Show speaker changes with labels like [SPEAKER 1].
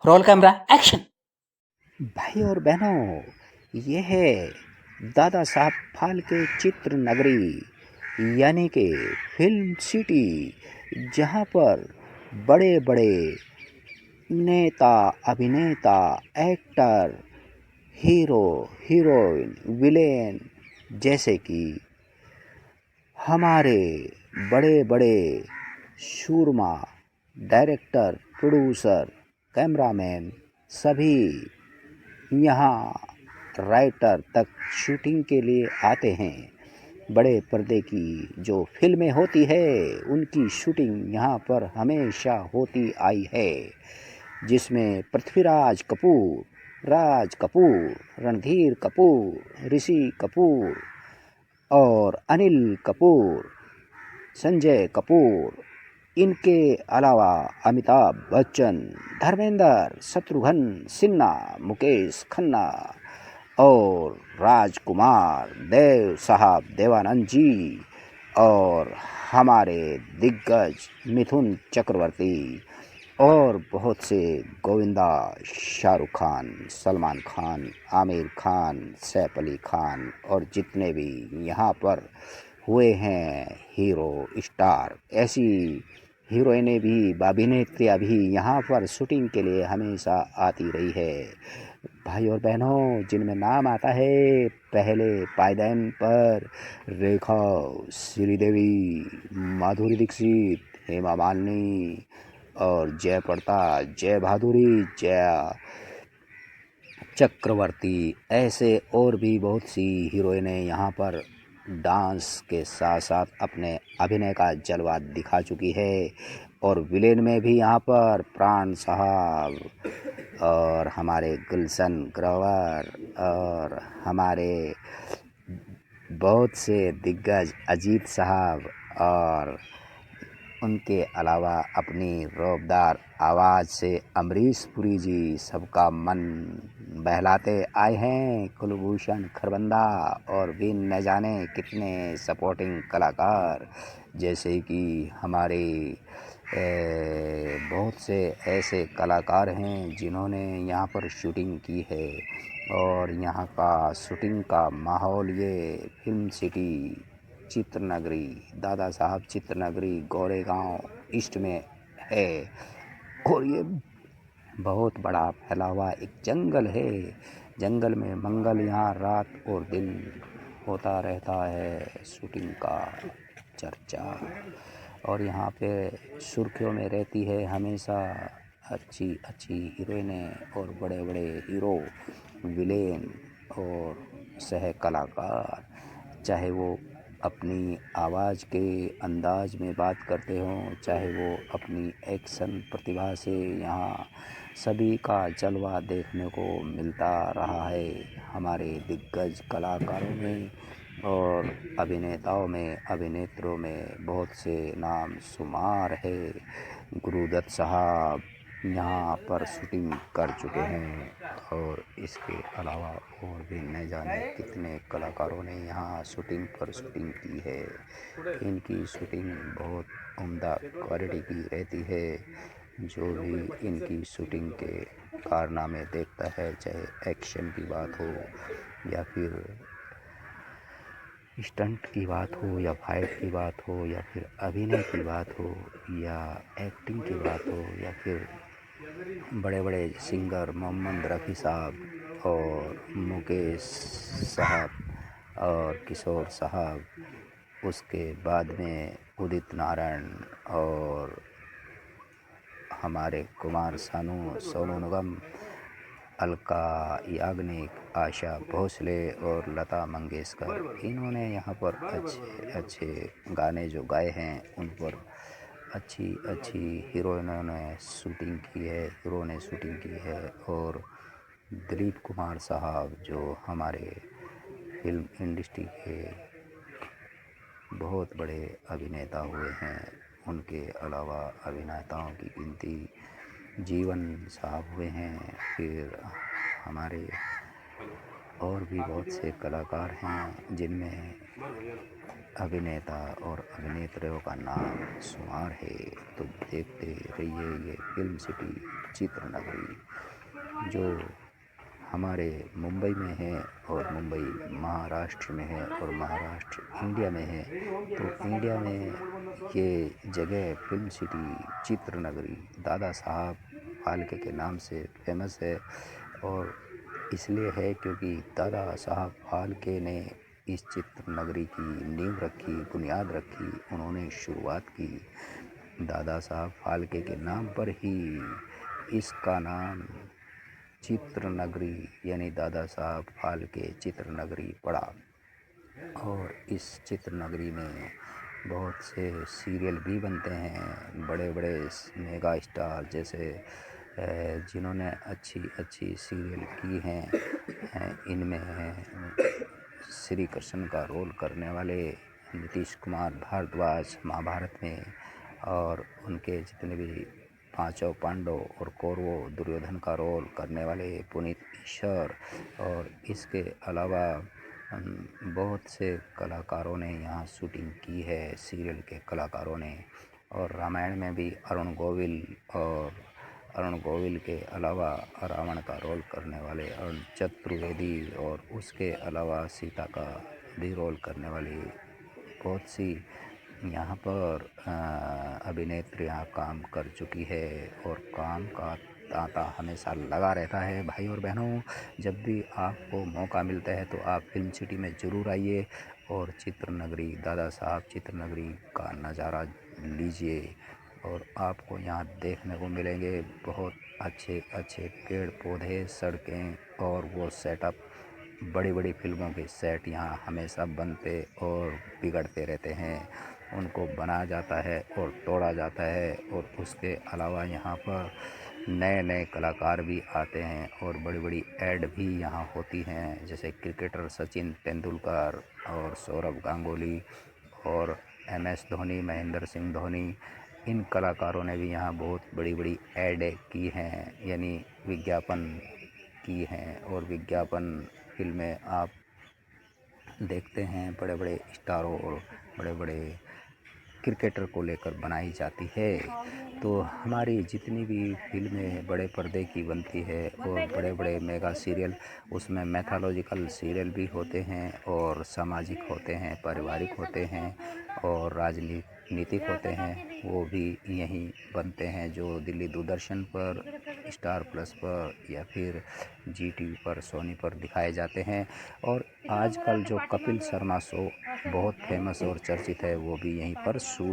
[SPEAKER 1] Roll camera action.
[SPEAKER 2] भाई और बहनों, ये है दादा साहब फाल्के चित्र नगरी यानी कि फिल्म सिटी, जहाँ पर बड़े बड़े नेता, अभिनेता, एक्टर, हीरो, हीरोइन, विलेन जैसे कि हमारे बड़े बड़े शूरमा, डायरेक्टर, प्रोड्यूसर, कैमरामैन सभी यहाँ राइटर तक शूटिंग के लिए आते हैं। बड़े पर्दे की जो फिल्में होती है उनकी शूटिंग यहाँ पर हमेशा होती आई है, जिसमें पृथ्वीराज कपूर, राज कपूर, रणधीर कपूर, ऋषि कपूर और अनिल कपूर, संजय कपूर, इनके अलावा अमिताभ बच्चन, धर्मेंद्र, शत्रुघ्न सिन्हा, मुकेश खन्ना और राजकुमार, देव साहब देवानंद जी और हमारे दिग्गज मिथुन चक्रवर्ती और बहुत से गोविंदा, शाहरुख खान, सलमान खान, आमिर खान, सैफ अली खान और जितने भी यहाँ पर हुए हैं हीरो स्टार, ऐसी हीरोइनें भी, अभिनेत्रियाँ भी यहाँ पर शूटिंग के लिए हमेशा आती रही है। भाई और बहनों, जिनमें नाम आता है पहले पायदान पर रेखा, श्रीदेवी, माधुरी दीक्षित, हेमा मालिनी और जयप्रदा, जय भादुरी, जया चक्रवर्ती, ऐसे और भी बहुत सी हीरोइनें यहाँ पर डांस के साथ साथ अपने अभिनय का जलवा दिखा चुकी है। और विलेन में भी यहाँ पर प्राण साहब और हमारे गुलशन ग्रोवर और हमारे बहुत से दिग्गज अजीत साहब और उनके अलावा अपनी रौबदार आवाज़ से अमरीश पुरी जी सबका मन बहलाते आए हैं। कुलभूषण खरबंदा और भी न जाने कितने सपोर्टिंग कलाकार, जैसे कि हमारे बहुत से ऐसे कलाकार हैं जिन्होंने यहाँ पर शूटिंग की है। और यहाँ का शूटिंग का माहौल, ये फिल्म सिटी चित्र नगरी, दादा साहब चित्र नगरी गोरेगांव ईस्ट में है। और ये बहुत बड़ा फैला हुआ एक जंगल है। जंगल में मंगल, यहाँ रात और दिन होता रहता है शूटिंग का चर्चा। और यहाँ पे सुर्खियों में रहती है हमेशा अच्छी अच्छी हीरोइनें और बड़े बड़े हीरो, विलेन और सह कलाकार, चाहे वो अपनी आवाज़ के अंदाज में बात करते हों, चाहे वो अपनी एक्शन प्रतिभा से यहाँ सभी का जलवा देखने को मिलता रहा है। हमारे दिग्गज कलाकारों में और अभिनेताओं में, अभिनेत्रों में बहुत से नाम शुमार है। गुरुदत्त साहब यहाँ पर शूटिंग कर चुके हैं और इसके अलावा और भी न जाने कितने कलाकारों ने यहाँ शूटिंग पर शूटिंग की है। इनकी शूटिंग बहुत उम्दा क्वालिटी की रहती है। जो भी इनकी शूटिंग के कारनामे देखता है, चाहे एक्शन की बात हो या फिर स्टंट की बात हो या फाइट की बात हो या फिर अभिनय की बात हो या एक्टिंग की बात हो या फिर बड़े बड़े सिंगर मोहम्मद रफ़ी साहब और मुकेश साहब और किशोर साहब, उसके बाद में उदित नारायण और हमारे कुमार सानू, सोनू निगम, अलका याग्निक, आशा भोसले और लता मंगेशकर, इन्होंने यहाँ पर अच्छे अच्छे गाने जो गाए हैं उन पर अच्छी अच्छी हीरोइनों ने शूटिंग की है, हीरो ने शूटिंग की है। और दिलीप कुमार साहब जो हमारे फिल्म इंडस्ट्री के बहुत बड़े अभिनेता हुए हैं, उनके अलावा अभिनेताओं की गिनती जीवन साहब हुए हैं। फिर हमारे और भी बहुत से कलाकार हैं जिनमें अभिनेता और अभिनेत्रियों का नाम शुमार है। तो देखते रहिए ये फिल्म सिटी चित्र नगरी, जो हमारे मुंबई में है और मुंबई महाराष्ट्र में है और महाराष्ट्र इंडिया में है। तो इंडिया में ये जगह फिल्म सिटी चित्र नगरी दादा साहब फाल्के के नाम से फेमस है। और इसलिए है क्योंकि दादा साहब फाल्के ने इस चित्र नगरी की नींव रखी, बुनियाद रखी, उन्होंने शुरुआत की। दादा साहब फाल्के के नाम पर ही इसका नाम चित्र नगरी यानी दादा साहब फाल्के चित्र नगरी पड़ा। और इस चित्र नगरी में बहुत से सीरियल भी बनते हैं। बड़े बड़े मेगा स्टार जैसे जिन्होंने अच्छी अच्छी सीरियल की हैं, इनमें श्री कृष्ण का रोल करने वाले नीतीश कुमार भारद्वाज महाभारत में, और उनके जितने भी पांचों पांडव और कौरवों दुर्योधन का रोल करने वाले पुनीत ईश्वर, और इसके अलावा बहुत से कलाकारों ने यहाँ शूटिंग की है, सीरियल के कलाकारों ने। और रामायण में भी अरुण गोविल के अलावा रावण का रोल करने वाले अरुण चतुर्वेदी, और उसके अलावा सीता का भी रोल करने वाली बहुत सी यहाँ पर अभिनेत्रियाँ काम कर चुकी है। और काम का तांता हमेशा लगा रहता है। भाई और बहनों, जब भी आपको मौका मिलता है तो आप फिल्म सिटी में ज़रूर आइए और चित्र नगरी दादा साहब चित्र नगरी का नज़ारा लीजिए। और आपको यहाँ देखने को मिलेंगे बहुत अच्छे अच्छे पेड़ पौधे, सड़कें, और वो सेटअप। बड़ी बड़ी फिल्मों के सेट यहाँ हमेशा बनते और बिगड़ते रहते हैं, उनको बनाया जाता है और तोड़ा जाता है। और उसके अलावा यहाँ पर नए नए कलाकार भी आते हैं और बड़ी बड़ी ऐड भी यहाँ होती हैं, जैसे क्रिकेटर सचिन तेंदुलकर और सौरभ गांगुली और MS धोनी, महेंद्र सिंह धोनी, इन कलाकारों ने भी यहाँ बहुत बड़ी बड़ी ऐड की हैं, यानी विज्ञापन की हैं। और विज्ञापन फिल्में आप देखते हैं बड़े बड़े स्टारों और बड़े बड़े क्रिकेटर को लेकर बनाई जाती है। तो हमारी जितनी भी फिल्में बड़े पर्दे की बनती है और बड़े बड़े मेगा सीरियल, उसमें मैथोलॉजिकल सीरियल भी होते हैं और सामाजिक होते हैं, पारिवारिक होते हैं और राजनीतिक होते हैं, वो भी यहीं बनते हैं, जो दिल्ली दूरदर्शन पर, स्टार प्लस पर या फिर GTV पर, सोनी पर दिखाए जाते हैं। और आजकल जो कपिल शर्मा शो बहुत फेमस और चर्चित है, वो भी यहीं पर शूट